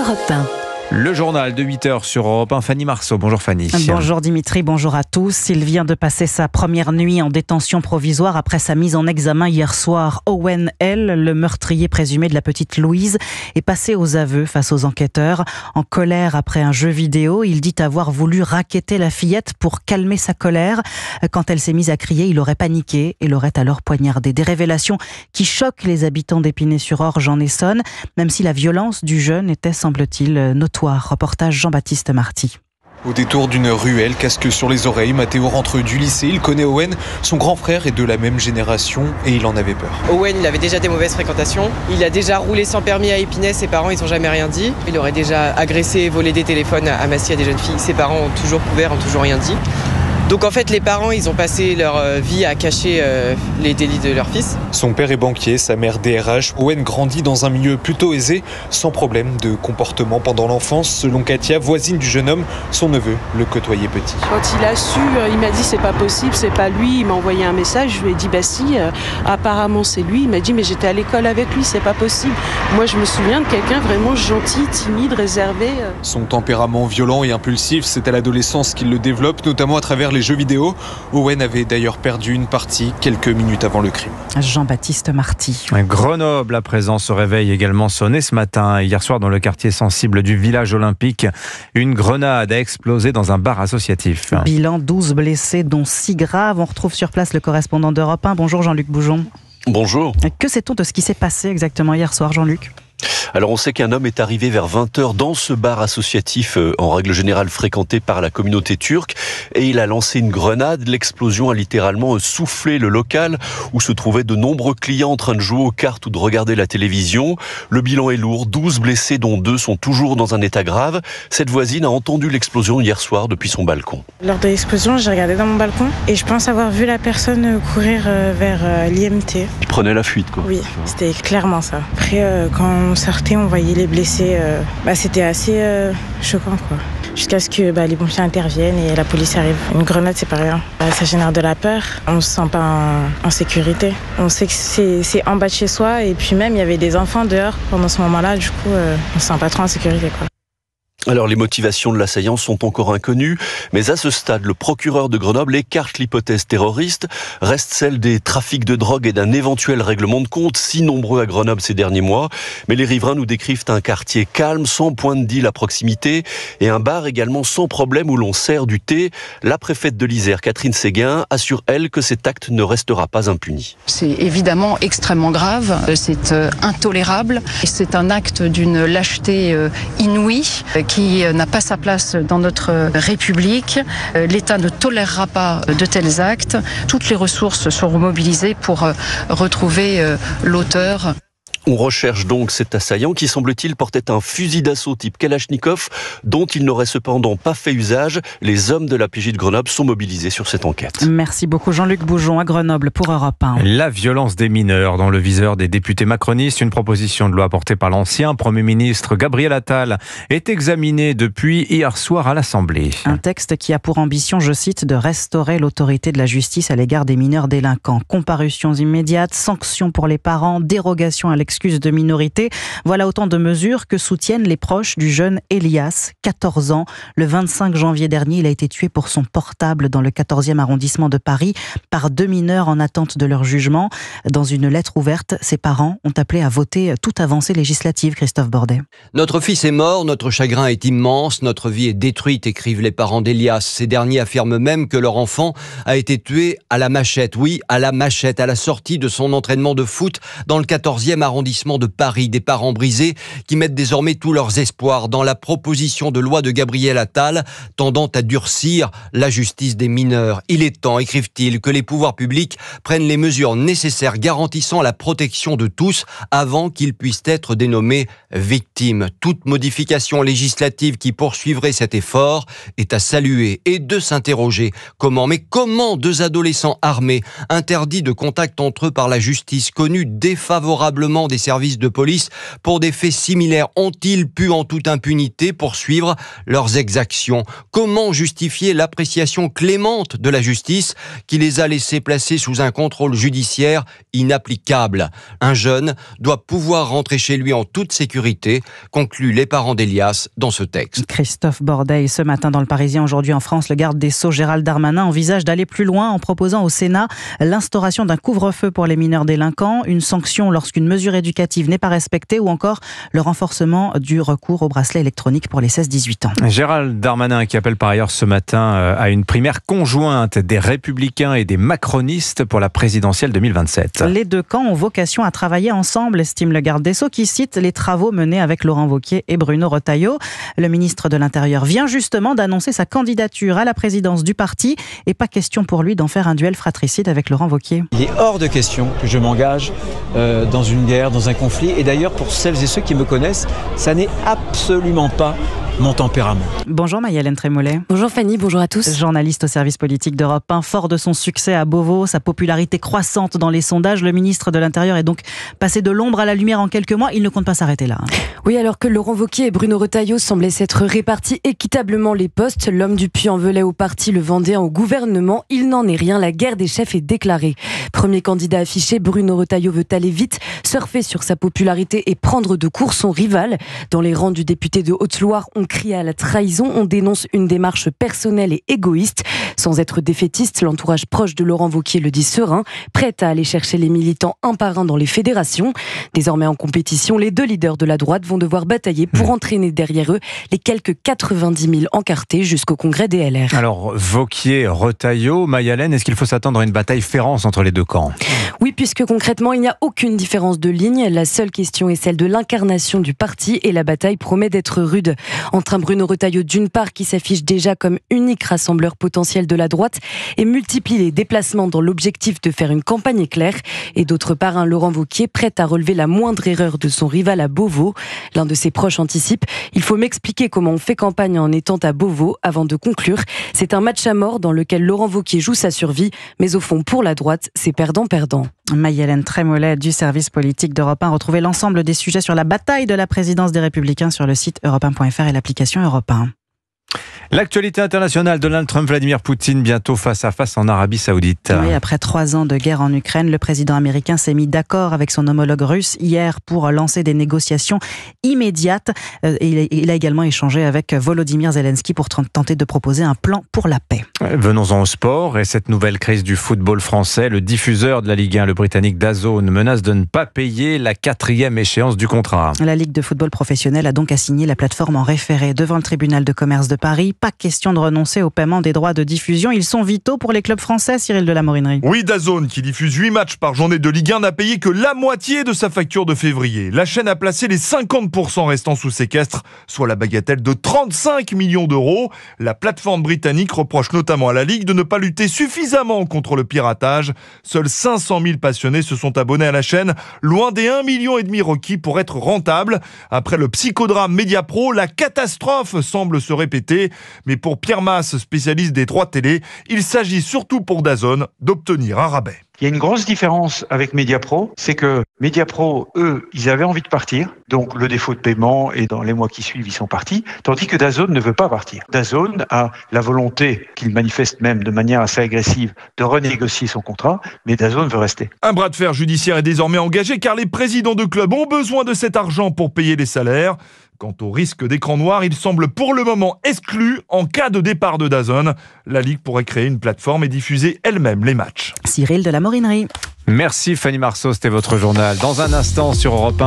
Europe 1. Le journal de 8h sur Europe 1, Fanny Marceau. Bonjour Fanny. Bonjour Dimitri, bonjour à tous. Il vient de passer sa première nuit en détention provisoire après sa mise en examen hier soir. Owen L., le meurtrier présumé de la petite Louise, est passé aux aveux face aux enquêteurs. En colère après un jeu vidéo, il dit avoir voulu racketter la fillette pour calmer sa colère. Quand elle s'est mise à crier, il aurait paniqué et l'aurait alors poignardé. Des révélations qui choquent les habitants d'Épinay-sur-Orge en Essonne, même si la violence du jeune était, semble-t-il, notoire. Reportage Jean-Baptiste Marty. Au détour d'une ruelle, casque sur les oreilles, Mathéo rentre du lycée. Il connaît Owen, son grand frère est de la même génération et il en avait peur. Owen, il avait déjà des mauvaises fréquentations. Il a déjà roulé sans permis à Épinay, ses parents ils n'ont jamais rien dit. Il aurait déjà agressé et volé des téléphones à Massy à des jeunes filles. Ses parents ont toujours couvert, ont toujours rien dit. Donc en fait les parents ils ont passé leur vie à cacher les délits de leur fils. Son père est banquier, sa mère DRH. Owen grandit dans un milieu plutôt aisé, sans problème de comportement pendant l'enfance. Selon Katia, voisine du jeune homme, son neveu le côtoyait petit. Quand il a su, il m'a dit c'est pas possible, c'est pas lui. Il m'a envoyé un message, je lui ai dit bah si, apparemment c'est lui. Il m'a dit mais j'étais à l'école avec lui, c'est pas possible. Moi je me souviens de quelqu'un vraiment gentil, timide, réservé. Son tempérament violent et impulsif, c'est à l'adolescence qu'il le développe, notamment à travers les jeux vidéo. Owen avait d'ailleurs perdu une partie quelques minutes avant le crime. Jean-Baptiste Marty. Grenoble, à présent, se réveille également sonné ce matin. Hier soir, dans le quartier sensible du village olympique, une grenade a explosé dans un bar associatif. Bilan 12 blessés, dont 6 graves. On retrouve sur place le correspondant d'Europe 1. Bonjour Jean-Luc Boujon. Bonjour. Que sait-on de ce qui s'est passé exactement hier soir, Jean-Luc ? Alors on sait qu'un homme est arrivé vers 20h dans ce bar associatif en règle générale fréquenté par la communauté turque et il a lancé une grenade. L'explosion a littéralement soufflé le local où se trouvaient de nombreux clients en train de jouer aux cartes ou de regarder la télévision. Le bilan est lourd, 12 blessés dont 2 sont toujours dans un état grave. Cette voisine a entendu l'explosion hier soir depuis son balcon. Lors de l'explosion, j'ai regardé dans mon balcon et je pense avoir vu la personne courir vers l'IMT. Il prenait la fuite quoi. Oui, c'était clairement ça. Après quand on sortait, on voyait les blessés. C'était assez choquant, quoi. Jusqu'à ce que les pompiers interviennent et la police arrive. Une grenade, c'est pas rien. Ça génère de la peur. On se sent pas en sécurité. On sait que c'est en bas de chez soi. Et puis même, il y avait des enfants dehors pendant ce moment-là. Du coup, on se sent pas trop en sécurité, quoi. Alors les motivations de l'assaillant sont encore inconnues, mais à ce stade, le procureur de Grenoble écarte l'hypothèse terroriste, reste celle des trafics de drogue et d'un éventuel règlement de compte, si nombreux à Grenoble ces derniers mois. Mais les riverains nous décrivent un quartier calme, sans point de deal à proximité, et un bar également sans problème où l'on sert du thé. La préfète de l'Isère, Catherine Séguin, assure elle que cet acte ne restera pas impuni. C'est évidemment extrêmement grave, c'est intolérable, et c'est un acte d'une lâcheté inouïe, qui n'a pas sa place dans notre République. L'État ne tolérera pas de tels actes. Toutes les ressources seront mobilisées pour retrouver l'auteur. On recherche donc cet assaillant qui, semble-t-il, portait un fusil d'assaut type Kalachnikov dont il n'aurait cependant pas fait usage. Les hommes de la PJ de Grenoble sont mobilisés sur cette enquête. Merci beaucoup Jean-Luc Boujon à Grenoble pour Europe 1. La violence des mineurs dans le viseur des députés macronistes. Une proposition de loi portée par l'ancien Premier ministre Gabriel Attal est examinée depuis hier soir à l'Assemblée. Un texte qui a pour ambition, je cite, de restaurer l'autorité de la justice à l'égard des mineurs délinquants. Comparutions immédiates, sanctions pour les parents, dérogation à l'excuse de minorité. Voilà autant de mesures que soutiennent les proches du jeune Elias, 14 ans. Le 25 janvier dernier, il a été tué pour son portable dans le 14e arrondissement de Paris par 2 mineurs en attente de leur jugement. Dans une lettre ouverte, ses parents ont appelé à voter toute avancée législative. Christophe Bordet. Notre fils est mort, notre chagrin est immense, notre vie est détruite, écrivent les parents d'Elias. Ces derniers affirment même que leur enfant a été tué à la machette. Oui, à la machette, à la sortie de son entraînement de foot dans le 14e arrondissement de Paris. Des parents brisés qui mettent désormais tous leurs espoirs dans la proposition de loi de Gabriel Attal tendant à durcir la justice des mineurs. Il est temps, écrivent-ils, que les pouvoirs publics prennent les mesures nécessaires garantissant la protection de tous avant qu'ils puissent être dénommés victimes. Toute modification législative qui poursuivrait cet effort est à saluer et de s'interroger. Comment 2 adolescents armés, interdits de contact entre eux par la justice, connus défavorablement des services de police pour des faits similaires, ont-ils pu en toute impunité poursuivre leurs exactions? Comment justifier l'appréciation clémente de la justice qui les a laissés placer sous un contrôle judiciaire inapplicable? Un jeune doit pouvoir rentrer chez lui en toute sécurité sécurité, concluent les parents d'Elias dans ce texte. Christophe Bordeille, ce matin dans Le Parisien. Aujourd'hui en France, le garde des Sceaux Gérald Darmanin envisage d'aller plus loin en proposant au Sénat l'instauration d'un couvre-feu pour les mineurs délinquants, une sanction lorsqu'une mesure éducative n'est pas respectée ou encore le renforcement du recours au bracelet électronique pour les 16-18 ans. Gérald Darmanin qui appelle par ailleurs ce matin à une primaire conjointe des Républicains et des Macronistes pour la présidentielle 2027. Les deux camps ont vocation à travailler ensemble, estime le garde des Sceaux, qui cite les travaux menés avec Laurent Wauquiez et Bruno Retailleau. Le ministre de l'Intérieur vient justement d'annoncer sa candidature à la présidence du parti et pas question pour lui d'en faire un duel fratricide avec Laurent Wauquiez. Il est hors de question que je m'engage dans une guerre, dans un conflit. Et d'ailleurs, pour celles et ceux qui me connaissent, ça n'est absolument pas mon tempérament. Bonjour Maï-Hélène Trémollet. Bonjour Fanny, bonjour à tous. Journaliste au service politique d'Europe 1, fort de son succès à Beauvau, sa popularité croissante dans les sondages, le ministre de l'Intérieur est donc passé de l'ombre à la lumière en quelques mois. Il ne compte pas s'arrêter là. Oui, alors que Laurent Wauquiez et Bruno Retailleau semblaient s'être répartis équitablement les postes, l'homme du Puy-en-Velay au parti, le Vendéen au gouvernement, il n'en est rien, la guerre des chefs est déclarée. Premier candidat affiché, Bruno Retailleau veut aller vite, surfer sur sa popularité et prendre de court son rival. Dans les rangs du député de Haute-Loire, on crie à la trahison, on dénonce une démarche personnelle et égoïste. Sans être défaitiste, l'entourage proche de Laurent Wauquiez le dit serein, prêt à aller chercher les militants un par un dans les fédérations. Désormais en compétition, les deux leaders de la droite vont devoir batailler pour entraîner derrière eux les quelques 90 000 encartés jusqu'au congrès des LR. Alors, Wauquiez, Retailleau, Maï-Hélène, est-ce qu'il faut s'attendre à une bataille féroce entre les deux camps ? Oui, puisque concrètement, il n'y a aucune différence de ligne. La seule question est celle de l'incarnation du parti et la bataille promet d'être rude. Entre un Bruno Retailleau d'une part qui s'affiche déjà comme unique rassembleur potentiel de la droite et multiplie les déplacements dans l'objectif de faire une campagne éclair, et d'autre part un Laurent Wauquiez prêt à relever la moindre erreur de son rival à Beauvau. L'un de ses proches anticipe « Il faut m'expliquer comment on fait campagne en étant à Beauvau » avant de conclure « C'est un match à mort dans lequel Laurent Wauquiez joue sa survie, mais au fond pour la droite, c'est perdant-perdant ». Maï-Hélène Trémollet du service politique d'Europe 1. Retrouvez l'ensemble des sujets sur la bataille de la présidence des Républicains sur le site europe1.fr et l'application Europe 1. L'actualité internationale, Donald Trump, Vladimir Poutine, bientôt face à face en Arabie Saoudite. Oui, après 3 ans de guerre en Ukraine, le président américain s'est mis d'accord avec son homologue russe hier pour lancer des négociations immédiates. Il a également échangé avec Volodymyr Zelensky pour tenter de proposer un plan pour la paix. Venons-en au sport et cette nouvelle crise du football français. Le diffuseur de la Ligue 1, le Britannique DAZN, menace de ne pas payer la 4e échéance du contrat. La Ligue de football professionnel a donc assigné la plateforme en référé devant le tribunal de commerce de Paris. Pas question de renoncer au paiement des droits de diffusion. Ils sont vitaux pour les clubs français, Cyril de la Morinerie. Oui, DAZN, qui diffuse 8 matchs par journée de Ligue 1, n'a payé que la moitié de sa facture de février. La chaîne a placé les 50% restants sous séquestre, soit la bagatelle de 35 millions d'euros. La plateforme britannique reproche notamment à la Ligue de ne pas lutter suffisamment contre le piratage. Seuls 500 000 passionnés se sont abonnés à la chaîne, loin des 1,5 million requis pour être rentable. Après le psychodrame Mediapro, la catastrophe semble se répéter. Mais pour Pierre Masse, spécialiste des droits télé, il s'agit surtout pour DAZN d'obtenir un rabais. Il y a une grosse différence avec Mediapro, c'est que Mediapro, eux, ils avaient envie de partir, donc le défaut de paiement et dans les mois qui suivent, ils sont partis, tandis que DAZN ne veut pas partir. DAZN a la volonté, qu'il manifeste même de manière assez agressive, de renégocier son contrat, mais DAZN veut rester. Un bras de fer judiciaire est désormais engagé car les présidents de clubs ont besoin de cet argent pour payer les salaires. Quant au risque d'écran noir, il semble pour le moment exclu en cas de départ de DAZN. La Ligue pourrait créer une plateforme et diffuser elle-même les matchs. Cyril de la Morinerie. Merci Fanny Marceau, c'était votre journal. Dans un instant sur Europe 1.